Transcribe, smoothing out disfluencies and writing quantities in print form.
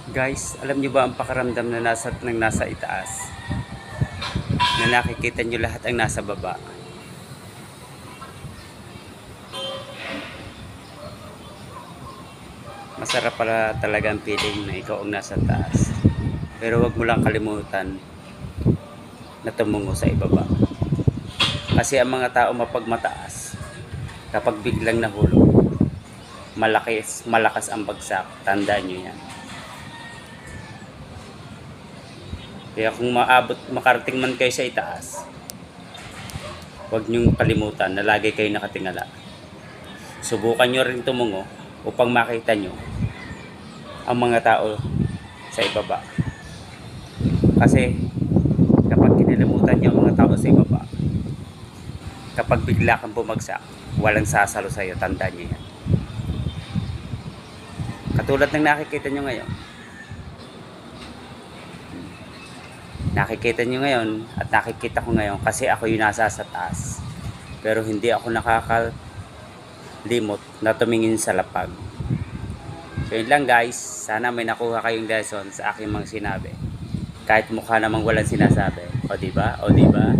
Guys, alam niyo ba ang pakaramdam na nasa itaas? Na nakikita niyo lahat ang nasa baba. Masarap pala talaga ang feeling na ikaw ang nasa taas. Pero wag mo lang kalimutan na tumungo sa ibaba. Kasi ang mga tao mapagmataas, kapag biglang nahulog, malakas ang bagsak. Tandaan nyo yan. Kaya kung makarating man kayo sa itaas, huwag niyong kalimutan na lagi kayo nakatingala. Subukan nyo rin tumungo upang makita nyo ang mga tao sa ibaba. Kasi kapag kinalimutan nyo ang mga tao sa ibaba, kapag bigla kang bumagsak, walang sasalo sa'yo. Tandaan nyo yan. Katulad ng nakikita nyo ngayon. Nakikita nyo ngayon at nakikita ko ngayon kasi ako yung nasa sa taas. Pero hindi ako nakakalimot na tumingin sa lapag. So yun lang guys. Sana may nakuha kayong lesson sa aking mga sinabi. Kahit mukha namang walang sinasabi. O diba? O diba?